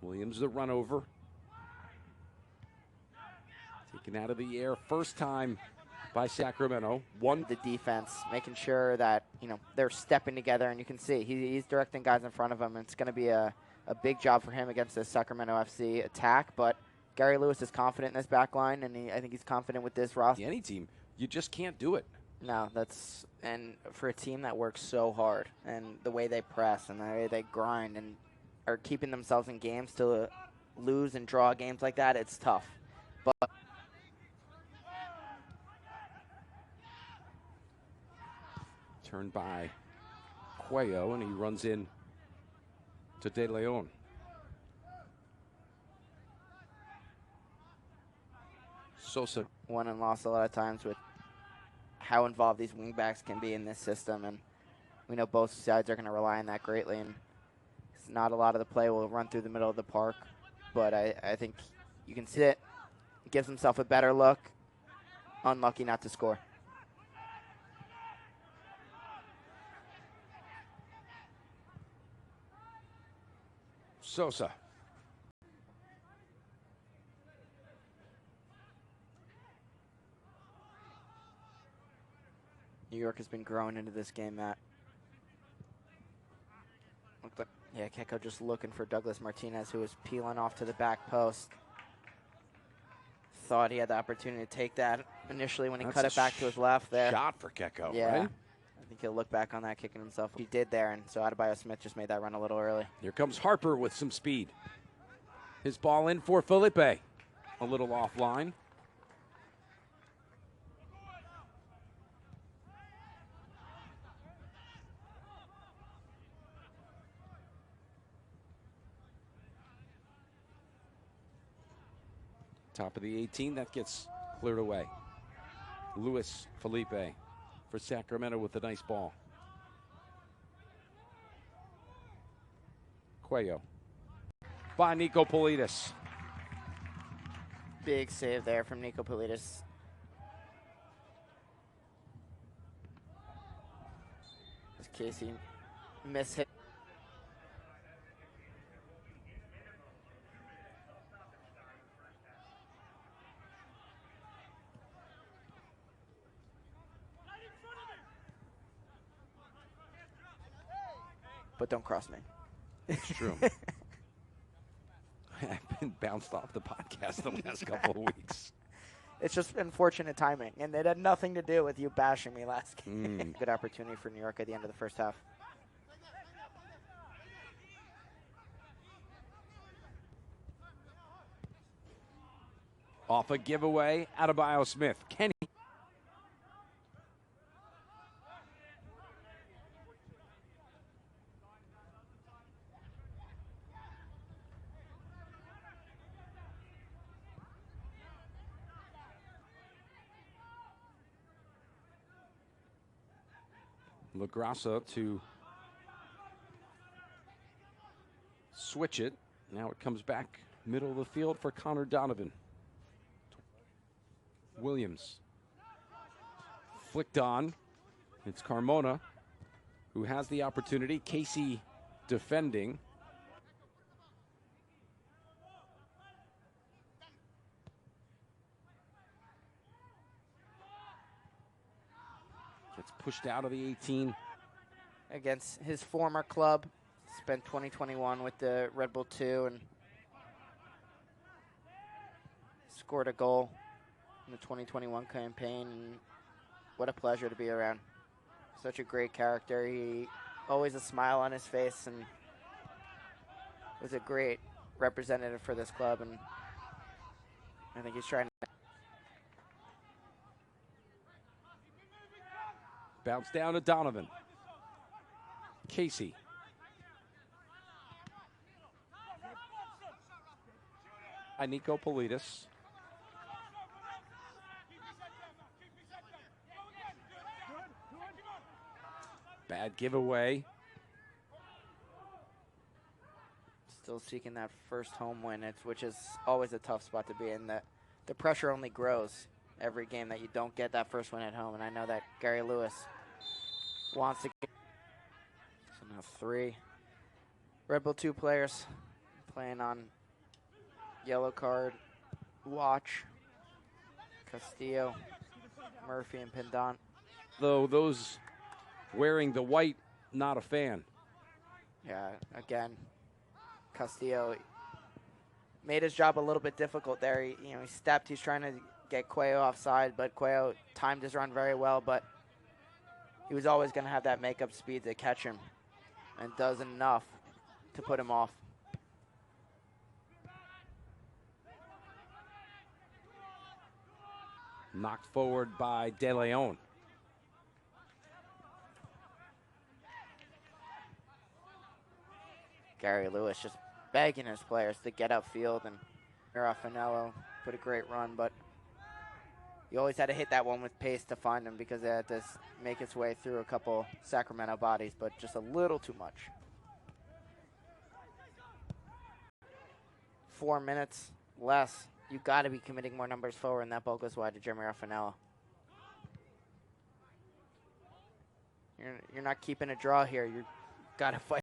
Williams the run over. Taken out of the air first time by Sacramento. The defense, making sure that, they're stepping together, and you can see he's directing guys in front of him. And it's going to be a big job for him against this Sacramento FC attack. But Gary Lewis is confident in this back line, and I think he's confident with this roster. Any team, you just can't do it. No, and for a team that works so hard, and the way they press and the way they grind and are keeping themselves in games to lose and draw games like that, it's tough. But turned by Cuello, and he runs in to De Leon. Sosa won and lost a lot of times with how involved these wingbacks can be in this system, and we know both sides are going to rely on that greatly. And it's not a lot of the play will run through the middle of the park, but I think you can see it. Gives himself a better look. Unlucky not to score. Sosa. New York has been growing into this game, Matt. Looked like, yeah, Keko just looking for Douglas Martinez, who was peeling off to the back post. Thought he had the opportunity to take that initially when he cut it back to his left there. Shot for Keko, yeah. Right? I think he'll look back on that, kicking himself. He did there, and so Adebayo Smith just made that run a little early. Here comes Harper with some speed. His ball in for Felipe. A little offline. Top of the 18, that gets cleared away. Luis Felipe for Sacramento with a nice ball. Cuello by Nico Politis. Big save there from Nico Politis. As Casey mishit. But don't cross me. It's true. I've been bounced off the podcast the last couple of weeks. It's just unfortunate timing, and it had nothing to do with you bashing me last game. Good opportunity for New York at the end of the first half. Off a giveaway, Adebayo Smith. Kenny. LaGrassa to switch it. Now it comes back middle of the field for Connor Donovan. Williams flicked on. It's Carmona who has the opportunity. Casey defending. Gets pushed out of the 18. Against his former club. Spent 2021 with the Red Bull II and scored a goal in the 2021 campaign. And what a pleasure to be around. Such a great character. He always a smile on his face and was a great representative for this club. And I think he's trying to bounce down to Donovan. Casey. By Nico Politis. Bad giveaway. Still seeking that first home win, which is always a tough spot to be in. The pressure only grows every game that you don't get that first win at home, and I know that Gary Lewis wants to get. So now 3 Red Bull II players playing on yellow card watch. Castillo, Murphy, and Pendant. Though those wearing the white, not a fan. Yeah, again, Castillo made his job a little bit difficult there. He stepped. He's trying to get Cuello offside, but Cuello timed his run very well, but he was always going to have that makeup speed to catch him, and does enough to put him off. Knocked forward by De Leon. Gary Lewis just begging his players to get upfield, and Raffanello put a great run, but you always had to hit that one with pace to find him because it had to make its way through a couple Sacramento bodies, but just a little too much. 4 minutes less. You got to be committing more numbers forward, and that ball goes wide to Jeremy Raffanello. You're not keeping a draw here. You got to fight.